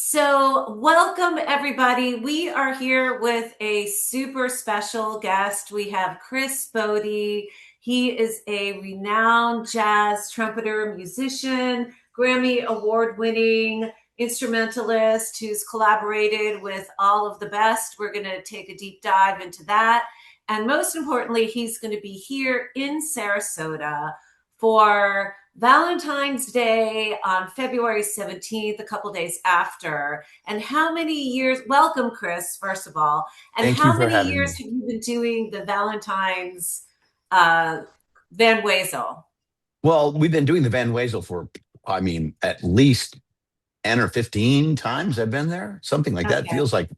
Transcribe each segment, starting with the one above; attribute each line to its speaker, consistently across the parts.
Speaker 1: So, welcome everybody. We are here with a super special guest. We have Chris Botti. He is a renowned jazz trumpeter, musician, Grammy award winning instrumentalist who's collaborated with all of the best. We're going to take a deep dive into that. And most importantly, he's going to be here in Sarasota for Valentine's Day on February 17th, a couple days after. And how many years, welcome, Chris, first of all. And
Speaker 2: Thank you
Speaker 1: how
Speaker 2: for
Speaker 1: many
Speaker 2: having
Speaker 1: years
Speaker 2: me.
Speaker 1: have you been doing the Valentine's uh, Van Wezel?
Speaker 2: Well, we've been doing the Van Wezel for, at least 10 or 15 times I've been there. Something like that.
Speaker 1: Okay.
Speaker 2: Feels like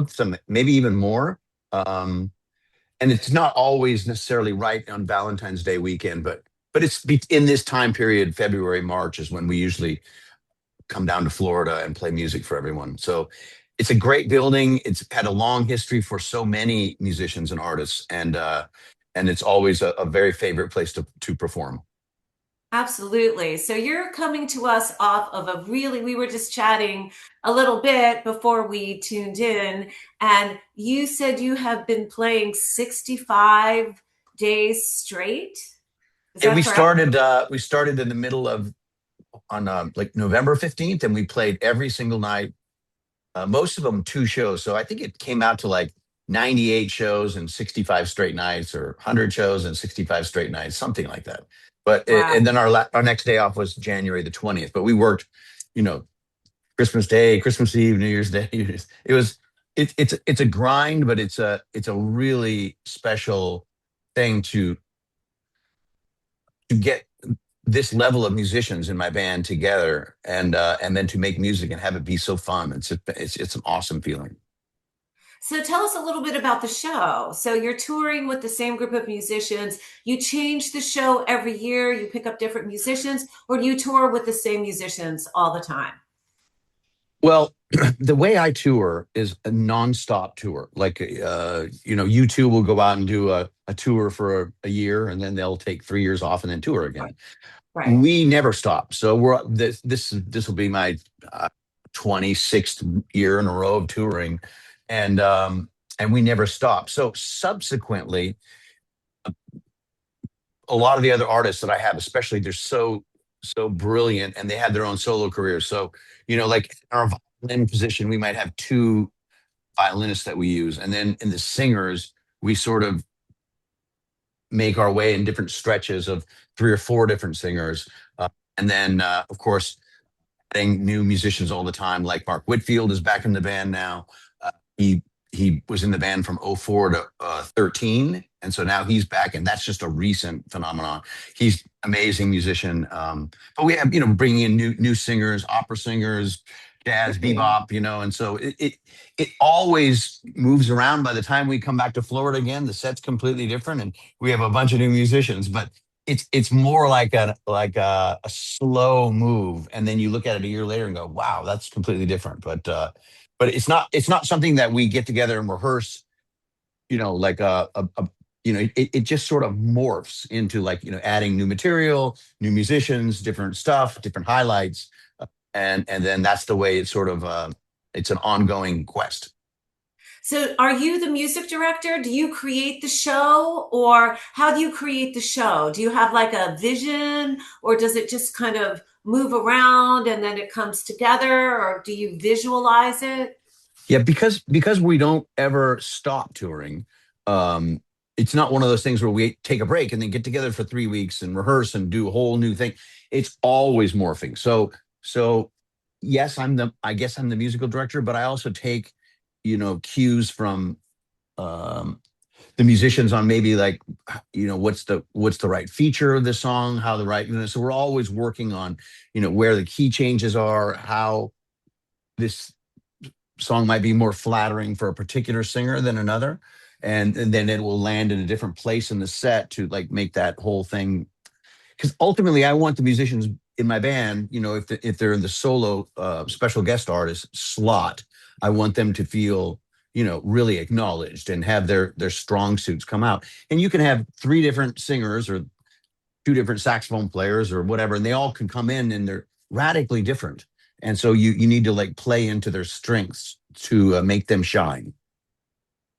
Speaker 2: some maybe even more. Um, and it's not always necessarily right on Valentine's Day weekend, but in this time period, February, March is when we usually come down to Florida and play music for everyone. So it's a great building. It's had a long history for so many musicians and artists, and it's always a very favorite place to perform.
Speaker 1: Absolutely. So you're coming to us off of we were just chatting a little bit before we tuned in, and you said you have been playing 65 days straight. Is
Speaker 2: Yeah,
Speaker 1: that correct?
Speaker 2: we started in the middle of on like November 15th, and we played every single night. Most of them two shows, so I think it came out to like 98 shows and 65 straight nights, or 100 shows and 65 straight nights, something like that. And
Speaker 1: Wow.
Speaker 2: then our next day off was January the 20th. But we worked, you know, Christmas Day, Christmas Eve, New Year's Day. It was it's a grind, but it's a really special thing to get this level of musicians in my band together, and then to make music and have it be so fun. It's an awesome feeling.
Speaker 1: So tell us a little bit about the show. So you're touring with the same group of musicians. You change the show every year. You pick up different musicians, or do you tour with the same musicians all the time?
Speaker 2: Well, the way I tour is a nonstop tour. Like, U2 will go out and do a tour for a year, and then they'll take 3 years off and then tour
Speaker 1: Right.
Speaker 2: again.
Speaker 1: Right.
Speaker 2: We never stop. So this will be my 26th year in a row of touring, and we never stop. So subsequently, a lot of the other artists that I have, especially, they're so brilliant, and they have their own solo careers. So, like in our violin position, we might have two violinists that we use, and then in the singers, we sort of make our way in different stretches of three or four different singers. And then, of course, adding new musicians all the time. Like Mark Whitfield is back in the band now. He he was in the band from '04 to 13, and so now he's back, and that's just a recent phenomenon. He's amazing musician. But we have, bringing in new singers, opera singers, jazz,
Speaker 1: Really?
Speaker 2: bebop, and so it always moves around. By the time we come back to Florida again, the set's completely different, and we have a bunch of new musicians. But it's more like a slow move, and then you look at it a year later and go, wow, that's completely different. But it's not something that we get together and rehearse, like it just sort of morphs into, like, adding new material, new musicians, different stuff, different highlights, and then that's the way it's an ongoing quest.
Speaker 1: So are you the music director? Do you create the show, or how do you create the show? Do you have like a vision, or does it just kind of move around and then it comes together, or do you visualize it?
Speaker 2: Yeah, because we don't ever stop touring. It's not one of those things where we take a break and then get together for 3 weeks and rehearse and do a whole new thing. It's always morphing. So yes, I guess I'm the musical director, but I also take, cues from um the musicians on, maybe, like, what's the right feature of the song, how the right, so we're always working on, where the key changes are, how this song might be more flattering for a particular singer than another, and then it will land in a different place in the set to, like, make that whole thing. Because ultimately, I want the musicians in my band, if they're in the solo special guest artist slot, I want them to feel, really acknowledged and have their strong suits come out. And you can have three different singers or two different saxophone players or whatever, and they all can come in and they're radically different. and so you need to like play into their strengths to make them shine.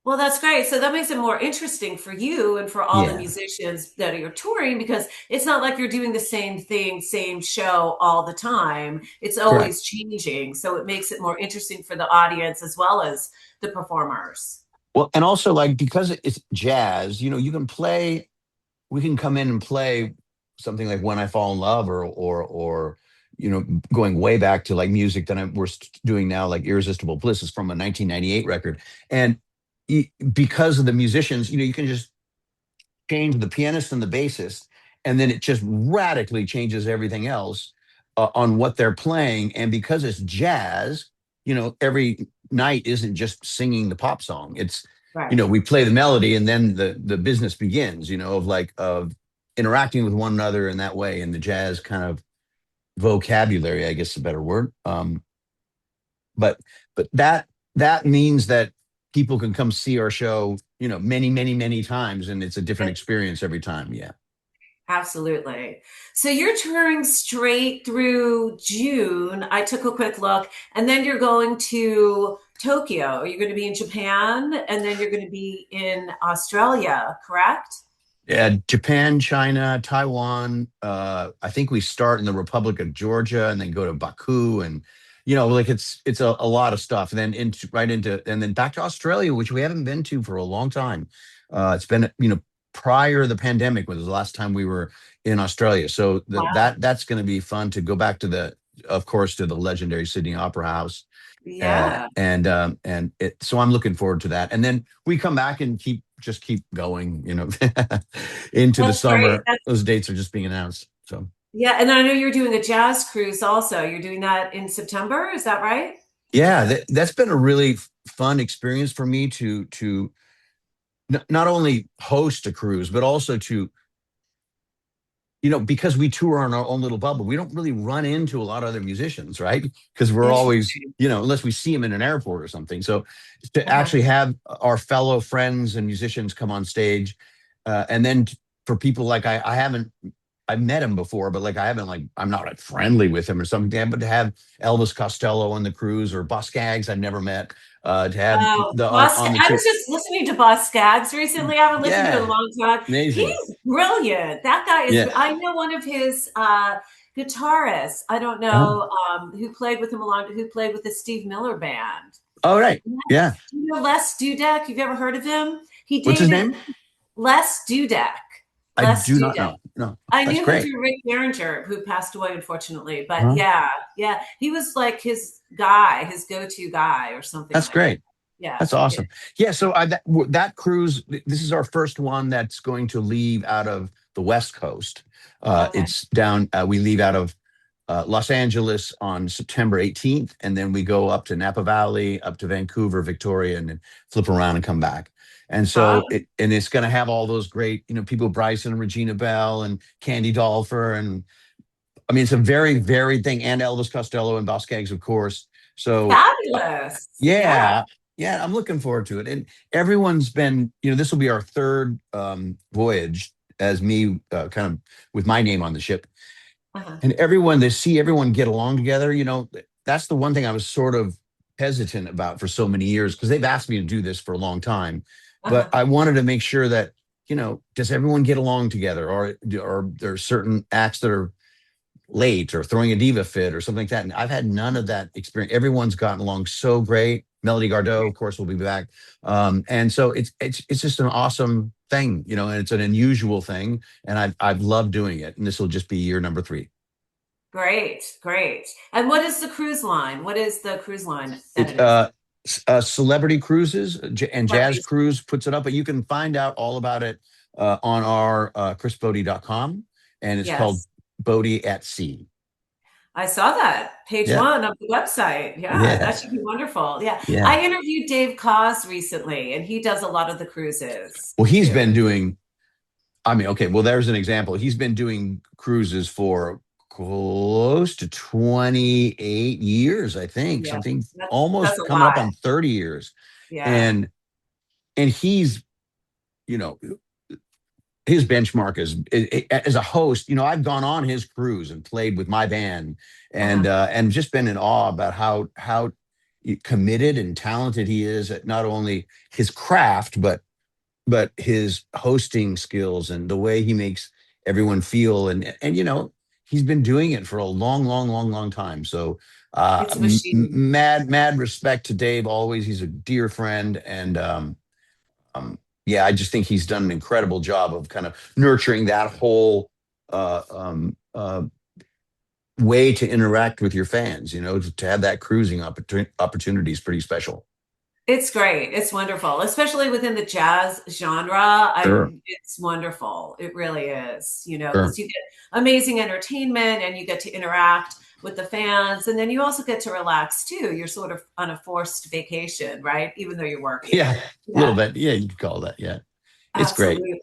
Speaker 1: Well, that's great. So that makes it more interesting for you and for all the
Speaker 2: Yeah,
Speaker 1: musicians that you're touring because it's not like you're doing the same thing, same show all the time. It's
Speaker 2: correct.
Speaker 1: always changing. So it makes it more interesting for the audience as well as the performers.
Speaker 2: Well, and also like because it's jazz, you can play. We can come in and play something like "When I Fall in Love" or going way back to like music that we're doing now, like "Irresistible Bliss" is from a 1998 record, and because of the musicians, you can just change the pianist and the bassist, and then it just radically changes everything else on what they're playing. And because it's jazz, every night isn't just singing the pop song. It's
Speaker 1: Right.
Speaker 2: we play the melody, and then the business begins. Of interacting with one another in that way, and the jazz kind of vocabulary, I guess, is a better word. But that means that people can come see our show, many, many, many times, and it's a different experience every time. Yeah.
Speaker 1: Absolutely. So you're touring straight through June. I took a quick look, and then you're going to Tokyo. You're going to be in Japan, and then you're going to be in Australia, correct?
Speaker 2: Yeah, Japan, China, Taiwan. I think we start in the Republic of Georgia and then go to Baku, and like it's a lot of stuff. And then into and then back to Australia, which we haven't been to for a long time. It's been prior to the pandemic was the last time we were in Australia. So
Speaker 1: Wow.
Speaker 2: that's going to be fun to go back to of course, to the legendary Sydney Opera House,
Speaker 1: Yeah.
Speaker 2: so I'm looking forward to that. And then we come back and keep going, into the
Speaker 1: That's great.
Speaker 2: summer. Those dates are just being announced. So
Speaker 1: Yeah, and I know you're doing a jazz cruise also. You're doing that in September, is that right?
Speaker 2: yeah, that's been a really fun experience for me to not only host a cruise, but also to because we tour in our own little bubble, we don't really run into a lot of other musicians, right? Because we're always,
Speaker 1: Interesting.
Speaker 2: unless we see them in an airport or something. So to
Speaker 1: Uh-huh.
Speaker 2: actually have our fellow friends and musicians come on stage, and then for people like I've met him before, but like I haven't like I'm not like friendly with him or something. But to have Elvis Costello on the cruise or Bus Gags I've never met, to have
Speaker 1: Oh,
Speaker 2: the
Speaker 1: Boss,
Speaker 2: on the
Speaker 1: I
Speaker 2: tour,
Speaker 1: was just listening to Boss Skaggs recently. I haven't listened to it in a
Speaker 2: yeah,
Speaker 1: long time.
Speaker 2: amazing,
Speaker 1: He's brilliant. That guy is,
Speaker 2: yeah.
Speaker 1: I know one of his guitarists, I don't
Speaker 2: Oh,
Speaker 1: know, who played with him who played with the Steve Miller Band.
Speaker 2: all right, yeah.
Speaker 1: Do you know Les Dudek? You've ever heard of him? He
Speaker 2: What's his
Speaker 1: dated
Speaker 2: name?
Speaker 1: Les Dudek.
Speaker 2: I
Speaker 1: Les
Speaker 2: do not
Speaker 1: Dudek.
Speaker 2: know. No,
Speaker 1: I
Speaker 2: that's
Speaker 1: knew him
Speaker 2: great.
Speaker 1: through Rick Derringer, who passed away unfortunately. But
Speaker 2: Huh?
Speaker 1: yeah, yeah, he was like his guy, his go-to guy, or something
Speaker 2: That's
Speaker 1: like that.
Speaker 2: great.
Speaker 1: Yeah,
Speaker 2: That's
Speaker 1: yeah.
Speaker 2: awesome. Yeah. So that cruise, this is our first one that's going to leave out of the West Coast.
Speaker 1: Okay.
Speaker 2: It's down. We leave out of Los Angeles on September 18th, and then we go up to Napa Valley, up to Vancouver, Victoria, and then flip around and come back. And
Speaker 1: Oh,
Speaker 2: so it's going to have all those great, people, Bryson and Regina Bell and Candy Dolfer, and I mean, it's a very varied thing, and Elvis Costello and Boss Skaggs, of course. So
Speaker 1: fabulous. Yeah.
Speaker 2: yeah, yeah, I'm looking forward to it. And everyone's been, this will be our third voyage as me, kind of with my name on the ship.
Speaker 1: Uh-huh.
Speaker 2: And they see everyone get along together. That's the one thing I was sort of hesitant about for so many years because they've asked me to do this for a long time. But
Speaker 1: Uh-huh.
Speaker 2: I wanted to make sure that, does everyone get along together, or there are certain acts that are late or throwing a diva fit or something like that. And I've had none of that experience. Everyone's gotten along so great. Melody Gardot, of course, will be back. And so it's just an awesome thing, and it's an unusual thing. And I've loved doing it. And this will just be year number 3.
Speaker 1: Great, great. And what is the cruise line? What is the cruise line that
Speaker 2: It's
Speaker 1: it is?
Speaker 2: Celebrity Cruises, and Jazz
Speaker 1: Celebrities.
Speaker 2: Cruise puts it up, but you can find out all about it on our chrisbotti.com, and it's called
Speaker 1: Yes.
Speaker 2: Boaty at Sea.
Speaker 1: I saw that. Page
Speaker 2: Yeah.
Speaker 1: one of the website. Yeah, that
Speaker 2: Yeah.
Speaker 1: should be wonderful. Yeah.
Speaker 2: Yeah.
Speaker 1: I interviewed Dave Koz recently, and he does a lot of the cruises
Speaker 2: Well, he's
Speaker 1: too.
Speaker 2: been doing I mean, okay, well, there's an example. He's been doing cruises for close to 28 years, I think,
Speaker 1: Yeah.
Speaker 2: something
Speaker 1: That's
Speaker 2: almost
Speaker 1: a
Speaker 2: coming up
Speaker 1: lot.
Speaker 2: on 30 years.
Speaker 1: Yeah.
Speaker 2: And and he's, you know, his benchmark is as a host. I've gone on his cruise and played with my band,
Speaker 1: Uh-huh.
Speaker 2: and just been in awe about how committed and talented he is at not only his craft but his hosting skills and the way he makes everyone feel. And he's been doing it for a long, long, long, long time. So
Speaker 1: It's a machine.
Speaker 2: mad respect to Dave always. He's a dear friend. And yeah, I just think he's done an incredible job of kind of nurturing that whole way to interact with your fans. To have that cruising opportunity is pretty special.
Speaker 1: It's great. It's wonderful, especially within the jazz genre.
Speaker 2: Sure,
Speaker 1: It's wonderful. It really is,
Speaker 2: sure.
Speaker 1: because you get amazing entertainment and you get to interact with the fans. And then you also get to relax too. You're sort of on a forced vacation, right? Even though you're working.
Speaker 2: Yeah, a little
Speaker 1: Yeah,
Speaker 2: bit. Yeah, you could call that. Yeah, it's great.
Speaker 1: absolutely.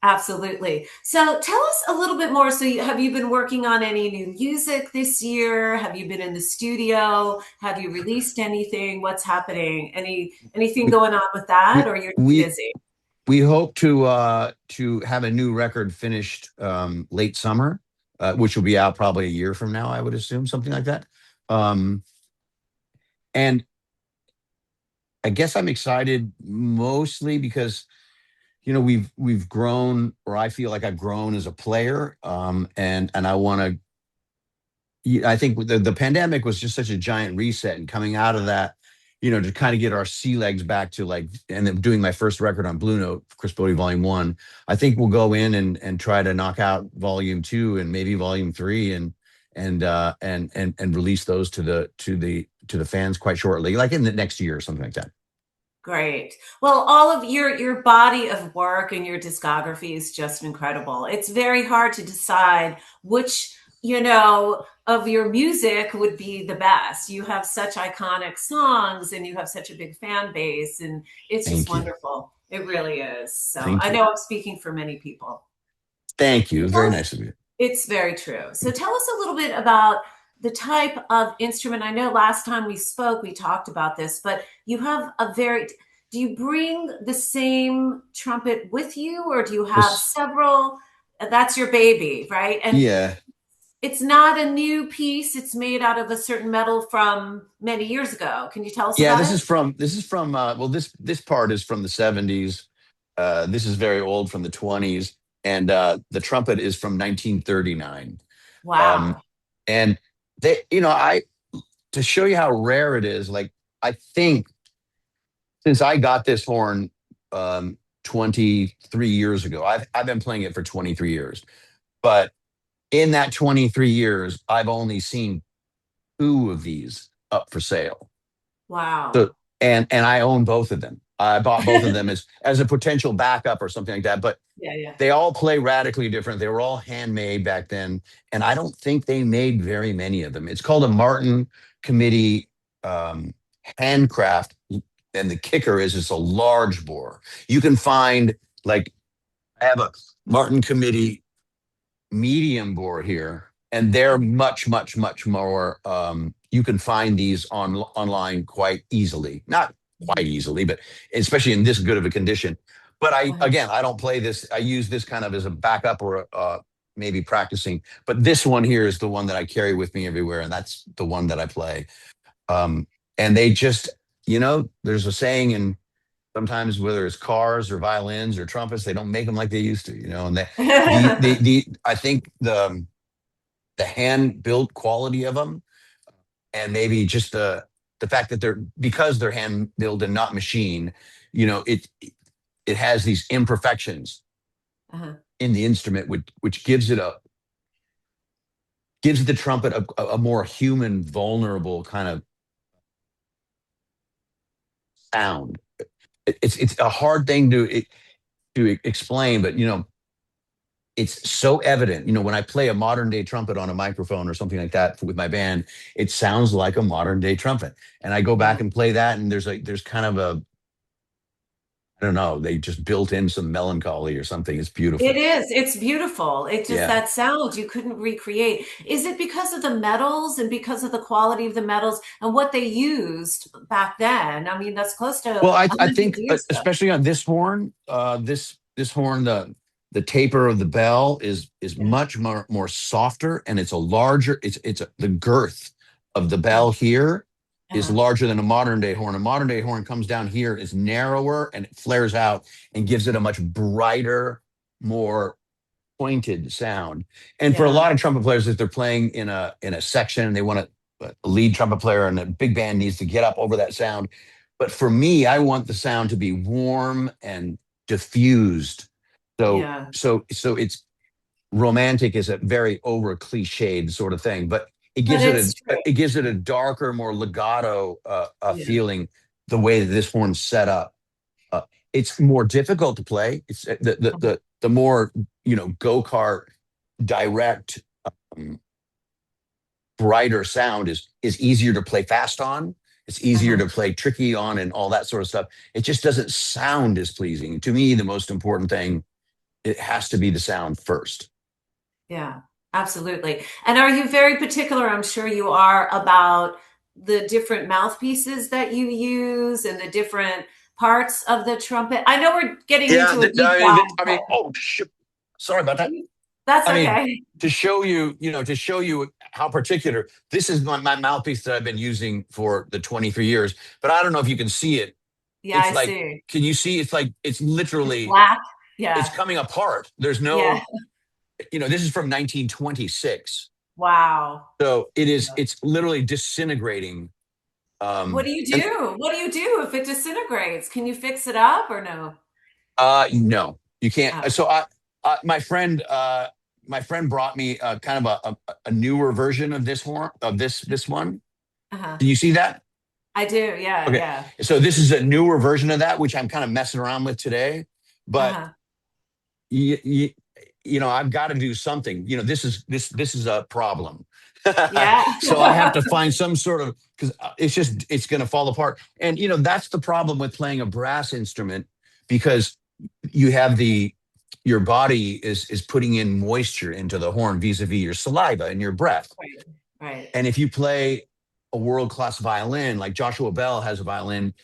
Speaker 1: Absolutely. So tell us a little bit more. So, have you been working on any new music this year? Have you been in the studio? Have you released anything? What's happening? Anything
Speaker 2: We
Speaker 1: going on with that,
Speaker 2: we
Speaker 1: or you're just
Speaker 2: we
Speaker 1: busy?
Speaker 2: we hope to have a new record finished late summer, which will be out probably a year from now, I would assume, something like that. Um, and I guess I'm excited mostly because we've grown, or I feel like I've grown as a player, and I want to. I think the pandemic was just such a giant reset, and coming out of that, to kind of get our sea legs back to like, and then doing my first record on Blue Note, Chris Botti Volume One. I think we'll go in and try to knock out Volume Two and maybe Volume Three, and release those to the fans quite shortly, like in the next year or something like that.
Speaker 1: Great. Well, all of your body of work and your discography is just incredible. It's very hard to decide which, of your music would be the best. You have such iconic songs and you have such a big fan base, and it's just
Speaker 2: Thank you,
Speaker 1: wonderful. It really is. So
Speaker 2: thank
Speaker 1: I
Speaker 2: you,
Speaker 1: know I'm speaking for many people.
Speaker 2: thank
Speaker 1: So
Speaker 2: you.
Speaker 1: tell
Speaker 2: Very
Speaker 1: us,
Speaker 2: nice of you.
Speaker 1: it's very true. So tell us a little bit about the type of instrument. I know last time we spoke, we talked about this, but you have do you bring the same trumpet with you or do you have
Speaker 2: This,
Speaker 1: several? That's your baby, right? And
Speaker 2: yeah,
Speaker 1: it's not a new piece. It's made out of a certain metal from many years ago. Can you tell us
Speaker 2: yeah.
Speaker 1: about
Speaker 2: This
Speaker 1: it?
Speaker 2: is from. Well, this part is from the '70s. This is very old, from the '20s, and the trumpet is from 1939. Um,
Speaker 1: Wow.
Speaker 2: and I to show you how rare it is. Like, I think since I got this horn 23 years ago, I've been playing it for 23 years. But in that 23 years, I've only seen two of these up for sale. So,
Speaker 1: Wow.
Speaker 2: and I own both of them. I bought both of them as a potential backup or something like that. But
Speaker 1: Yeah, yeah.
Speaker 2: they all play radically different. They were all handmade back then, and I don't think they made very many of them. It's called a Martin Committee um, handcraft, and the kicker is it's a large bore. You can find, like, I have a Martin Committee medium bore here, and they're much, much, much more. You can find these online quite easily, not quite
Speaker 1: Mhm.
Speaker 2: easily, but especially in this good of a condition. But
Speaker 1: Uh-huh.
Speaker 2: again, I don't play this. I use this kind of as a backup, or maybe practicing. But this one here is the one that I carry with me everywhere, and that's the one that I play. Um, and they just, there's a saying, and sometimes whether it's cars or violins or trumpets, they don't make them like they used to. And I think the hand built quality of them, and maybe just the fact that because they're hand built and not machine, it has these imperfections
Speaker 1: Uh-huh.
Speaker 2: in the instrument, which gives the trumpet a more human, vulnerable kind of sound. It's a hard thing to explain, but it's so evident. When I play a modern day trumpet on a microphone or something like that with my band, it sounds like a modern day trumpet. And I go
Speaker 1: Yeah.
Speaker 2: back and play that, and there's kind of a, I don't know, they just built in some melancholy or something. It's
Speaker 1: It
Speaker 2: beautiful.
Speaker 1: is. It's beautiful. It just
Speaker 2: Yeah.
Speaker 1: that sound you couldn't recreate. Is it because of the metals and because of the quality of the metals and what they used back then? I mean, that's close to
Speaker 2: Well, I
Speaker 1: 100
Speaker 2: think
Speaker 1: years ago.
Speaker 2: especially on this horn, this horn, the the taper of the bell is
Speaker 1: Yeah.
Speaker 2: much more softer, and it's a larger. The girth of the
Speaker 1: Uh-huh.
Speaker 2: bell here is
Speaker 1: Uh-huh.
Speaker 2: larger than a modern day horn. A modern day horn comes down here, is narrower, and it flares out and gives it a much brighter, more pointed sound. And for a
Speaker 1: Yeah.
Speaker 2: lot of trumpet players, if they're playing in a section and they want a lead trumpet player and a big band needs to get up over that sound. But for me, I want the sound to be warm and diffused. So
Speaker 1: Yeah.
Speaker 2: it's romantic is a very over cliched sort of thing, but
Speaker 1: But it's true.
Speaker 2: it gives it a darker, more legato
Speaker 1: Yeah.
Speaker 2: feeling. The way that this horn's set up, uh, it's more difficult to play. It's the more go kart direct, um, brighter sound is easier to play fast on. It's easier
Speaker 1: Uh-huh.
Speaker 2: to play tricky on, and all that sort of stuff. It just doesn't sound as pleasing. To me, the most important thing, it has to be the sound first.
Speaker 1: Yeah, absolutely. And are you very particular, I'm sure you are, about the different mouthpieces that you use and the different parts of the trumpet? I know we're getting
Speaker 2: Yeah,
Speaker 1: into a deep dive,
Speaker 2: I mean,
Speaker 1: but
Speaker 2: oh, shit. Sorry about that.
Speaker 1: that's
Speaker 2: I mean,
Speaker 1: okay.
Speaker 2: to show you how particular, this is my mouthpiece that I've been using for the 23 years. But I don't know if you can see it.
Speaker 1: Yeah,
Speaker 2: It's
Speaker 1: I
Speaker 2: like,
Speaker 1: see.
Speaker 2: can you see? It's like, it's
Speaker 1: It's
Speaker 2: literally,
Speaker 1: black.
Speaker 2: it's
Speaker 1: Yeah.
Speaker 2: coming apart. There's
Speaker 1: Yeah.
Speaker 2: no, this is from 1926.
Speaker 1: Wow.
Speaker 2: So it's literally disintegrating.
Speaker 1: What do you
Speaker 2: And
Speaker 1: do? What do you do if it disintegrates? Can you fix it up or no?
Speaker 2: No, you can't.
Speaker 1: Oh,
Speaker 2: So my friend brought me kind of a newer version of this horn, of this one.
Speaker 1: uh-huh.
Speaker 2: Can you see that?
Speaker 1: I do. Yeah,
Speaker 2: Okay.
Speaker 1: yeah.
Speaker 2: So this is a newer version of that, which I'm kind of messing around with today. But
Speaker 1: Uh-huh.
Speaker 2: you, you, I've got to do something. This is a problem.
Speaker 1: Yeah.
Speaker 2: So I have to find some sort of, because it's going to fall apart. And that's the problem with playing a brass instrument, because you have your body is putting in moisture into the horn vis-a-vis your saliva and your breath.
Speaker 1: Right. Right.
Speaker 2: And if you play a world-class violin, like Joshua Bell has a violin,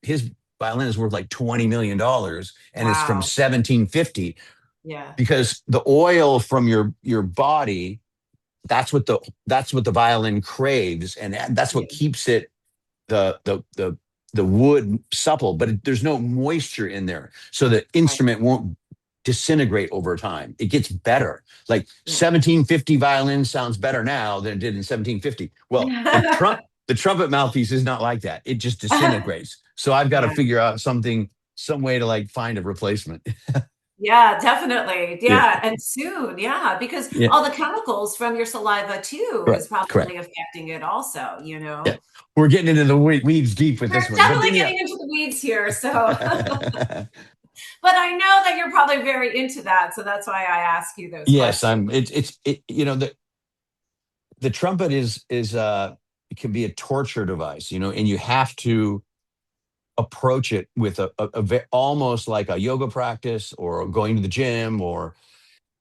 Speaker 2: his violin is worth like $20 million, and it's from
Speaker 1: Wow.
Speaker 2: 1750,
Speaker 1: Yeah.
Speaker 2: because the oil from your body, that's what the violin craves, and that's what
Speaker 1: Yeah.
Speaker 2: keeps it, the wood, supple. But there's no moisture in there, so the
Speaker 1: Right.
Speaker 2: instrument won't disintegrate over time. It gets better. Like
Speaker 1: Yeah.
Speaker 2: 1750 violin sounds better now than it did in 1750. Well, the trumpet mouthpiece is not like that. It just disintegrates. So I've got to
Speaker 1: Yeah.
Speaker 2: figure out some way to like find a replacement.
Speaker 1: Yeah, definitely.
Speaker 2: Yeah.
Speaker 1: Yeah, and soon, yeah, because
Speaker 2: Yeah.
Speaker 1: all the chemicals from your saliva too
Speaker 2: Correct.
Speaker 1: is
Speaker 2: Correct.
Speaker 1: probably affecting it also, you
Speaker 2: Yeah.
Speaker 1: know?
Speaker 2: We're getting into the weeds deep with
Speaker 1: We're
Speaker 2: this one, but
Speaker 1: definitely
Speaker 2: then yeah.
Speaker 1: getting into the weeds here, so but I know that you're probably very into that, so that's why I ask you those
Speaker 2: Yes,
Speaker 1: questions.
Speaker 2: I'm. The trumpet is it can be a torture device, and you have to approach it with almost like a yoga practice, or going to the gym, or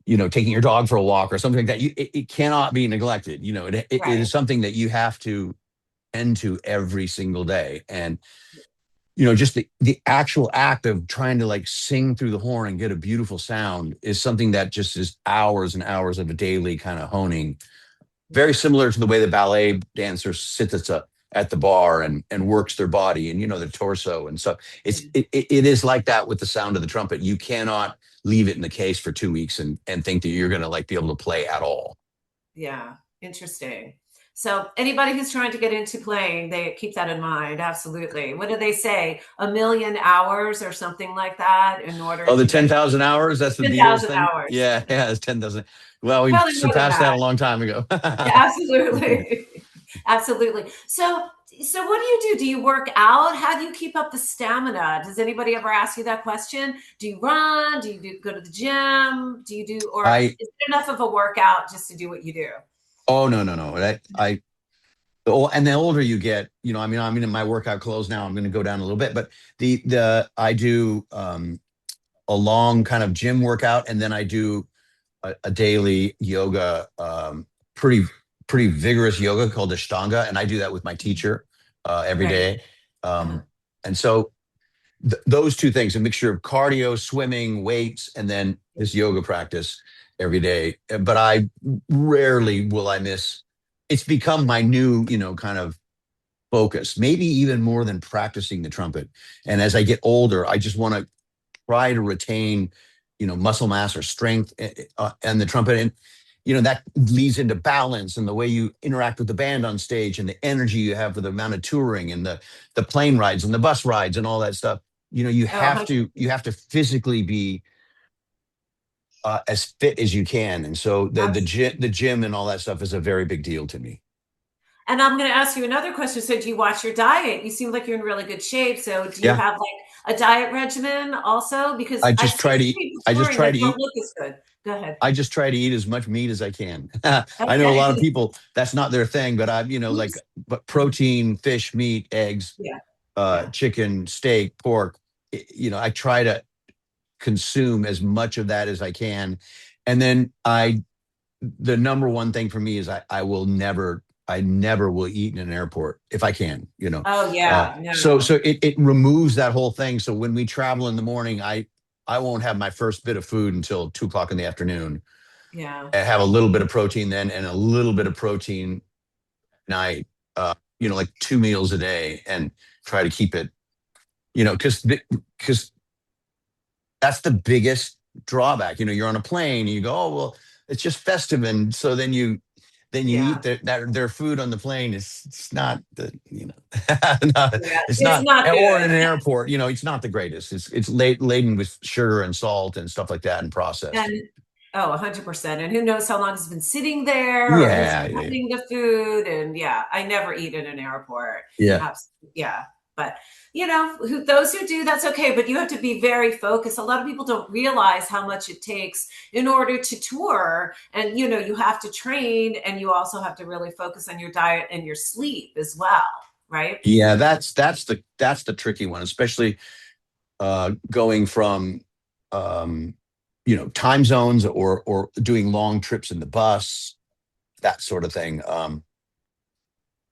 Speaker 2: taking your dog for a walk or something like that. It cannot be neglected. It
Speaker 1: Right,
Speaker 2: is something that you have to tend to every single day. And just the actual act of trying to like sing through the horn and get a beautiful sound is something that just is hours and hours of a daily kind of honing. Very
Speaker 1: yeah,
Speaker 2: similar to the way the ballet dancer sits at the bar and works their body and the torso and stuff.
Speaker 1: yeah,
Speaker 2: It is like that with the sound of the trumpet. You cannot leave it in the case for 2 weeks and think that you're going to like be able to play at all.
Speaker 1: yeah, interesting. So anybody who's trying to get into playing, they keep that in mind, absolutely. What do they say? 1,000,000 hours or something like that in order
Speaker 2: Oh, the
Speaker 1: to get
Speaker 2: 10,000 hours? That's the Beatles
Speaker 1: 10,000
Speaker 2: thing?
Speaker 1: hours.
Speaker 2: Yeah, yeah, it's 10,000. Well, we
Speaker 1: Probably more than
Speaker 2: surpassed that
Speaker 1: that.
Speaker 2: a long time ago.
Speaker 1: Yeah, absolutely. Absolutely. So what do you do? Do you work out? How do you keep up the stamina? Does anybody ever ask you that question? Do you run? Do you go to the gym? Do you do, or
Speaker 2: I
Speaker 1: is it enough of a workout just to do what you do?
Speaker 2: Oh, no, no, no. And the older you get, I mean, I'm in my workout clothes now. I'm going to go down a little bit, but I do a long kind of gym workout, and then I do a daily yoga, pretty pretty vigorous yoga called Ashtanga, and I do that with my teacher every
Speaker 1: Right.
Speaker 2: day.
Speaker 1: Uh-huh.
Speaker 2: And so those two things, a mixture of cardio, swimming, weights, and then this yoga practice every day. But I rarely will I miss. It's become my new, kind of focus, maybe even more than practicing the trumpet. And as I get older, I just want to try to retain, muscle mass or strength and the trumpet. And, that leads into balance and the way you interact with the band on stage and the energy you have for the amount of touring and the plane rides and the bus rides and all that stuff. You
Speaker 1: Oh,
Speaker 2: have to you have to physically be as fit as you can. And so the gym and all that stuff is a very big deal to me.
Speaker 1: and I'm going to ask you another question. So, do you watch your diet? You seem like you're in really good shape. So, do you
Speaker 2: Yeah.
Speaker 1: have like a diet regimen also? Because
Speaker 2: I
Speaker 1: I've
Speaker 2: just try
Speaker 1: seen
Speaker 2: to eat.
Speaker 1: people
Speaker 2: I just
Speaker 1: touring
Speaker 2: try
Speaker 1: that
Speaker 2: to
Speaker 1: don't
Speaker 2: eat.
Speaker 1: look as good. Go ahead.
Speaker 2: I just try to eat as much meat as I can. I know a lot of
Speaker 1: Okay.
Speaker 2: people that's not their thing, but like,
Speaker 1: Oops.
Speaker 2: but protein, fish, meat, eggs,
Speaker 1: Yeah. Yeah.
Speaker 2: chicken, steak, pork. I try to consume as much of that as I can, and then the number one thing for me is I never will eat in an airport if I can.
Speaker 1: Oh, yeah.
Speaker 2: So
Speaker 1: No.
Speaker 2: it removes that whole thing. So when we travel in the morning, I won't have my first bit of food until 2 o'clock in the afternoon.
Speaker 1: Yeah.
Speaker 2: And have a little bit of protein then and a little bit of protein at night. Like 2 meals a day, and try to keep it. Because that's the biggest drawback. You're on a plane and you go, oh well, it's just festive, and so then you eat
Speaker 1: Yeah.
Speaker 2: their food on the plane. It's not the not,
Speaker 1: Yeah.
Speaker 2: it's
Speaker 1: It's
Speaker 2: not,
Speaker 1: not
Speaker 2: or in
Speaker 1: good.
Speaker 2: an airport, it's not the greatest. It's laden with sugar and salt and stuff like that and processed.
Speaker 1: And oh, 100%. And who knows how long it's been sitting there or who's
Speaker 2: Yeah, yeah,
Speaker 1: cutting the food. And yeah, I never eat in an airport.
Speaker 2: yeah.
Speaker 1: Absolutely. Yeah. But those who do, that's okay. But you have to be very focused. A lot of people don't realize how much it takes in order to tour. And you have to train, and you also have to really focus on your diet and your sleep as well, right?
Speaker 2: Yeah, that's the tricky one, especially going from time zones or doing long trips in the bus, that sort of thing.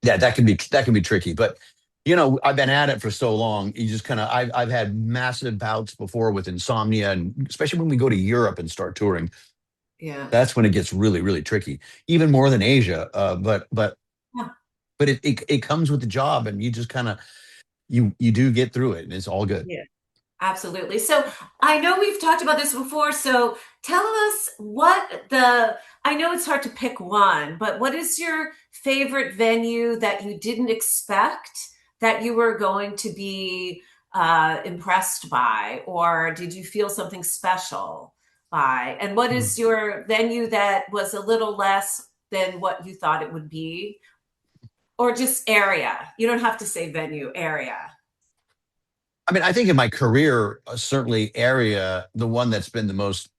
Speaker 2: Yeah, that can be tricky. But I've been at it for so long. You just kind of I've had massive bouts before with insomnia, and especially when we go to Europe and start touring,
Speaker 1: Yeah.
Speaker 2: that's when it gets really really tricky, even more than Asia.
Speaker 1: Yeah.
Speaker 2: But it comes with the job, and you just kind of you do get through it, and it's all good.
Speaker 1: Yeah. Absolutely. So I know we've talked about this before. So tell us I know it's hard to pick one, but what is your favorite venue that you didn't expect that you were going to be impressed by? Or did you feel something special by? And what is your venue that was a little less than what you thought it would be? Or just area? You don't have to say venue, area.
Speaker 2: I mean, I think in my career, certainly area, the one that's been the most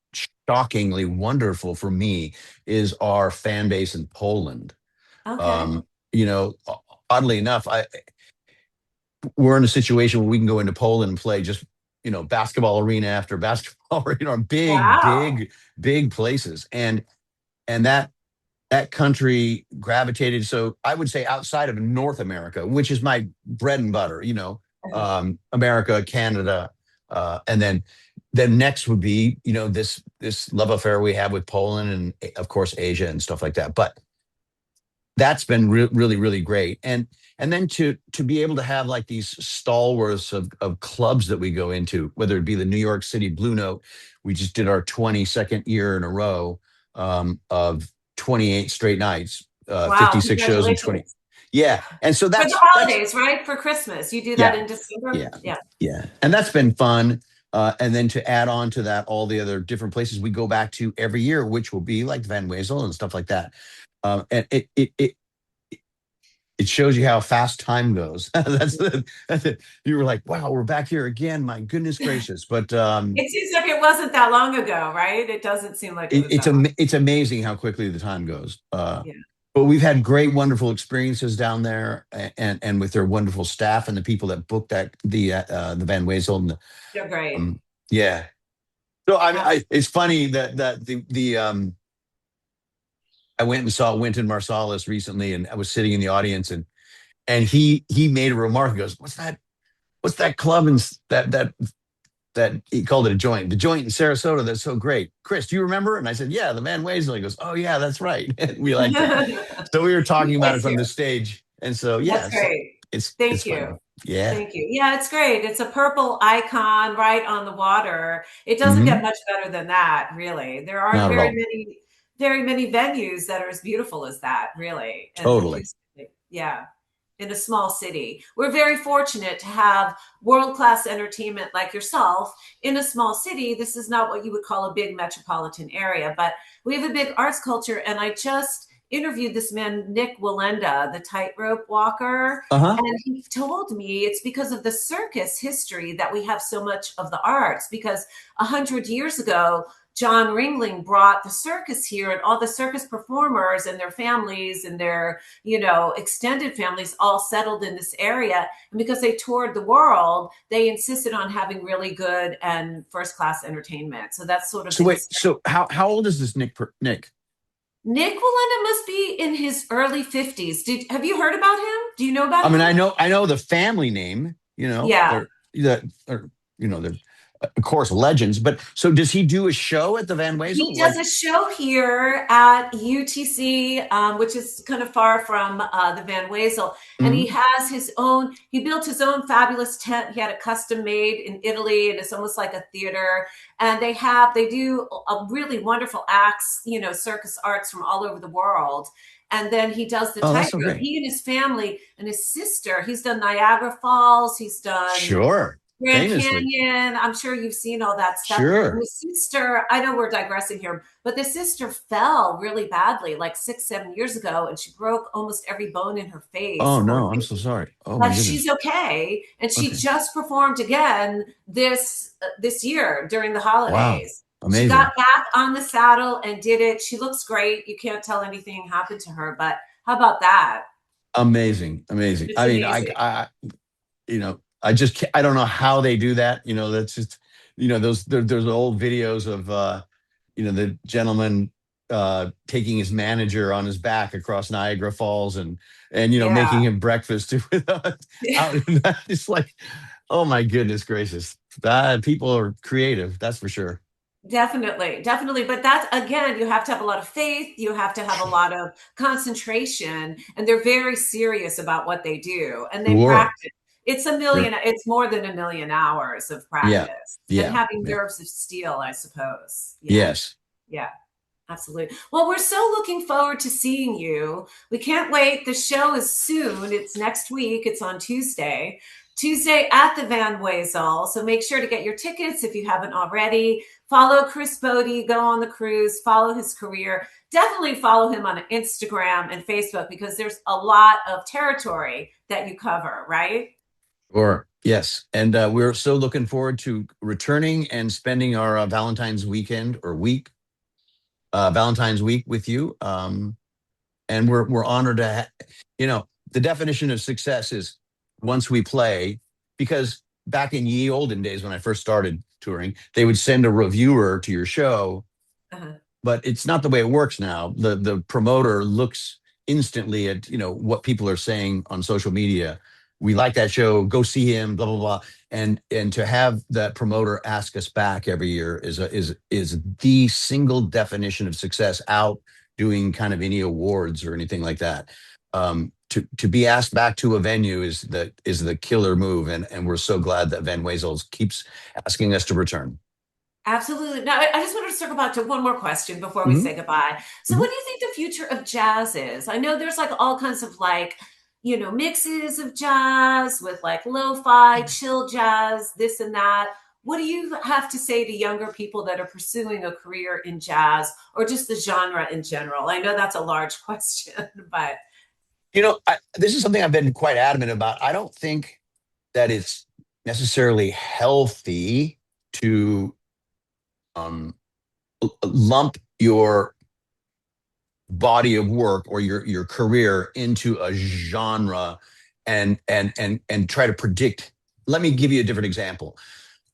Speaker 2: shockingly wonderful for me is our fan base in Poland.
Speaker 1: Okay.
Speaker 2: Um, oddly enough, we're in a situation where we can go into Poland and play just, basketball arena after basketball arena, big,
Speaker 1: Wow.
Speaker 2: big, big places. And that country gravitated. So I would say outside of North America, which is my bread and butter, America, Canada, and then next would be this love affair we have with Poland and of course Asia and stuff like that. But that's been really really great. And then to be able to have like these stalwarts of clubs that we go into, whether it be the New York City Blue Note. We just did our 22nd year in a row of 28 straight nights,
Speaker 1: Wow.
Speaker 2: 56 shows and 20.
Speaker 1: Congratulations.
Speaker 2: Yeah. And so
Speaker 1: For the
Speaker 2: that's
Speaker 1: holidays, right? For Christmas. You do that
Speaker 2: yeah,
Speaker 1: in December?
Speaker 2: yeah,
Speaker 1: Yeah.
Speaker 2: yeah. And that's been fun. And then to add on to that, all the other different places we go back to every year, which will be like Van Wezel and stuff like that. And it shows you how fast time goes. That's it. You were like, wow, we're back here again. My goodness gracious. But
Speaker 1: It seems like it wasn't that long ago, right? It doesn't seem like it was that long.
Speaker 2: it's amazing how quickly the time goes.
Speaker 1: Yeah.
Speaker 2: But we've had great, wonderful experiences down there, and with their wonderful staff and the people that booked the Van Wezel and
Speaker 1: They're great.
Speaker 2: um, yeah. So
Speaker 1: Absolutely.
Speaker 2: it's funny that the I went and saw Wynton Marsalis recently, and I was sitting in the audience, and he made a remark. He goes, what's that club in that he called it a joint, the joint in Sarasota that's so great. Chris, do you remember? And I said, yeah, the Van Wezel. He goes, oh yeah, that's right. And we liked it. So we were
Speaker 1: He
Speaker 2: talking about it
Speaker 1: plays
Speaker 2: from
Speaker 1: here.
Speaker 2: the stage. And so yeah,
Speaker 1: That's great.
Speaker 2: it's
Speaker 1: Thank you.
Speaker 2: fun. Yeah.
Speaker 1: Thank you. Yeah, it's great. It's a purple icon right on the water. It doesn't get
Speaker 2: Hmm.
Speaker 1: much better than that, really. There aren't
Speaker 2: Not at all.
Speaker 1: very many venues that are as beautiful as that, really, and
Speaker 2: Totally.
Speaker 1: acoustically. Yeah, in a small city. We're very fortunate to have world-class entertainment like yourself in a small city. This is not what you would call a big metropolitan area, but we have a big arts culture. And I just interviewed this man, Nick Walenda, the tightrope walker,
Speaker 2: Uh-huh.
Speaker 1: and he told me it's because of the circus history that we have so much of the arts. Because 100 years ago, John Ringling brought the circus here, and all the circus performers and their families and their, extended families all settled in this area. And because they toured the world, they insisted on having really good and first class entertainment. So that's sort of
Speaker 2: So
Speaker 1: the
Speaker 2: wait,
Speaker 1: history.
Speaker 2: so how old is this Nick?
Speaker 1: Nick Walenda must be in his early 50s. Have you heard about him? Do you know about
Speaker 2: I mean,
Speaker 1: him?
Speaker 2: I know the family name,
Speaker 1: Yeah.
Speaker 2: they're of course legends, but so does he do a show at the Van
Speaker 1: He
Speaker 2: Wezel?
Speaker 1: does
Speaker 2: Like,
Speaker 1: a show here at UTC, which is kind of far from the Van Wezel. And
Speaker 2: mhm.
Speaker 1: he built his own fabulous tent. He had it custom made in Italy, and it's almost like a theater. And they do a really wonderful acts, circus arts from all over the world. And then he does the
Speaker 2: Oh, that's so
Speaker 1: tightrope.
Speaker 2: great.
Speaker 1: He and his family and his sister, he's done Niagara Falls, he's done
Speaker 2: Sure.
Speaker 1: Grand
Speaker 2: Famously.
Speaker 1: Canyon. I'm sure you've seen all that stuff. And
Speaker 2: Sure.
Speaker 1: the sister, I know we're digressing here, but the sister fell really badly like 6, 7 years ago, and she broke almost every bone in her face.
Speaker 2: Oh
Speaker 1: Poor
Speaker 2: no, I'm so
Speaker 1: baby.
Speaker 2: sorry. Oh
Speaker 1: But
Speaker 2: my
Speaker 1: she's
Speaker 2: goodness.
Speaker 1: okay, and she
Speaker 2: Okay.
Speaker 1: just performed again this year during the
Speaker 2: Wow.
Speaker 1: holidays. She got
Speaker 2: Amazing.
Speaker 1: back on the saddle and did it. She looks great. You can't tell anything happened to her, but how about that?
Speaker 2: Amazing. Amazing.
Speaker 1: It's
Speaker 2: I mean,
Speaker 1: amazing.
Speaker 2: I just I don't know how they do that. That's just there's old videos of the gentleman taking his manager on his back across Niagara Falls and
Speaker 1: Yeah.
Speaker 2: making him breakfast out it's like, oh my goodness gracious. People are creative, that's for sure.
Speaker 1: Definitely, definitely. But that's again, you have to have a lot of faith, you have to have a lot of concentration, and they're very serious about what they do and they
Speaker 2: Sure.
Speaker 1: practice.
Speaker 2: Sure.
Speaker 1: It's more than 1 million hours of
Speaker 2: Yeah.
Speaker 1: practice and
Speaker 2: Yeah.
Speaker 1: having
Speaker 2: Yeah.
Speaker 1: nerves of steel, I suppose. Yeah,
Speaker 2: Yes.
Speaker 1: yeah, absolutely. Well, we're so looking forward to seeing you. We can't wait. The show is soon. It's next week. It's on Tuesday at the Van Wezel. So make sure to get your tickets if you haven't already. Follow Chris Botti, go on the cruise, follow his career. Definitely follow him on Instagram and Facebook because there's a lot of territory that you cover, right?
Speaker 2: Or yes, and we're so looking forward to returning and spending our Valentine's weekend or week, Valentine's week with you. And we're honored to, the definition of success is once we play, because back in ye olden days when I first started touring, they would send a reviewer to your show,
Speaker 1: Uh-huh.
Speaker 2: but it's not the way it works now. The promoter looks instantly at what people are saying on social media. We like that show, go see him, blah blah blah. And to have that promoter ask us back every year is the single definition of success out doing kind of any awards or anything like that. To be asked back to a venue is the killer move, and we're so glad that Van Wezel keeps asking us to return.
Speaker 1: Absolutely. Now, I just wanted to circle back to one more question before we
Speaker 2: Mhm,
Speaker 1: say goodbye. So, what
Speaker 2: mhm.
Speaker 1: do you think the future of jazz is? I know there's like all kinds of like, mixes of jazz with like lo-fi, chill jazz, this and that. What do you have to say to younger people that are pursuing a career in jazz or just the genre in general? I know that's a large question, but
Speaker 2: This is something I've been quite adamant about. I don't think that it's necessarily healthy to um, lump your body of work or your career into a genre and try to predict. Let me give you a different example.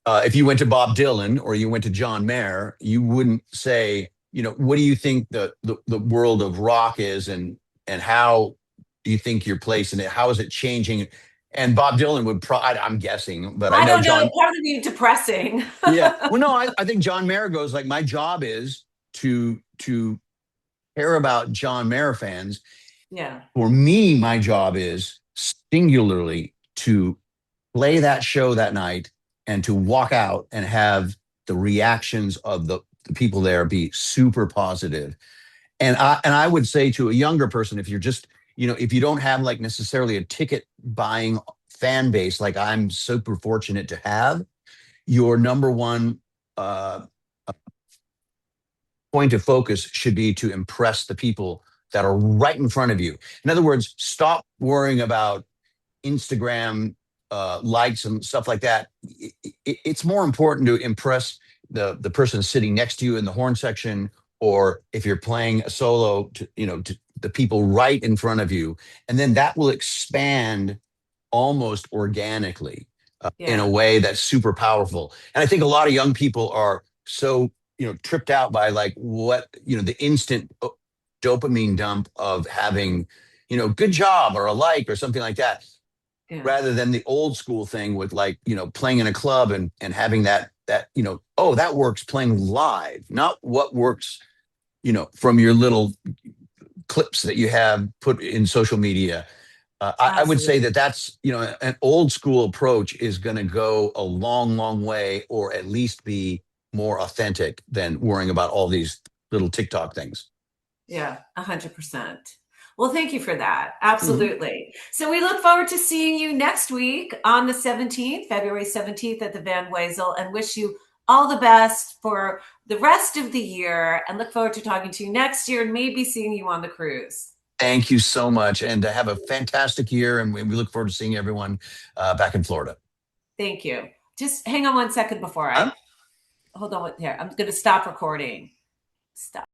Speaker 2: If you went to Bob Dylan or you went to John Mayer, you wouldn't say, what do you think the world of rock is, and how do you think your place in it? How is it changing? And Bob Dylan would I'm guessing, but I
Speaker 1: I
Speaker 2: know
Speaker 1: don't know.
Speaker 2: John.
Speaker 1: Part of me depressing.
Speaker 2: Yeah. Well, no, I think John Mayer goes like, my job is to care about John Mayer fans.
Speaker 1: Yeah.
Speaker 2: For me, my job is singularly to play that show that night and to walk out and have the reactions of the people there be super positive. And I would say to a younger person, if you're just, if you don't have like necessarily a ticket buying fan base like I'm super fortunate to have, your number one uh, point of focus should be to impress the people that are right in front of you. In other words, stop worrying about Instagram likes and stuff like that. It's more important to impress the person sitting next to you in the horn section, or if you're playing a solo, to the people right in front of you, and then that will expand almost organically in a
Speaker 1: Yeah.
Speaker 2: way that's super powerful. And I think a lot of young people are so tripped out by like what the instant dopamine dump of having good job or a like or something like that,
Speaker 1: Yeah.
Speaker 2: rather than the old school thing with like playing in a club and having that oh, that works playing live, not what works from your little clips that you have put in social media. I would say
Speaker 1: Absolutely.
Speaker 2: that that's an old school approach is going to go a long, long way, or at least be more authentic than worrying about all these little TikTok things.
Speaker 1: Yeah, 100%. Well, thank you for that.
Speaker 2: Mhm.
Speaker 1: Absolutely. So we look forward to seeing you next week on the 17th, February 17th at the Van Wezel, and wish you all the best for the rest of the year and look forward to talking to you next year and maybe seeing you on the cruise.
Speaker 2: Thank you so much, and have a fantastic year. And we look forward to seeing everyone back in Florida.
Speaker 1: Thank you. Just hang on one second before
Speaker 2: Huh?
Speaker 1: I hold on here. I'm going to stop recording. Stop.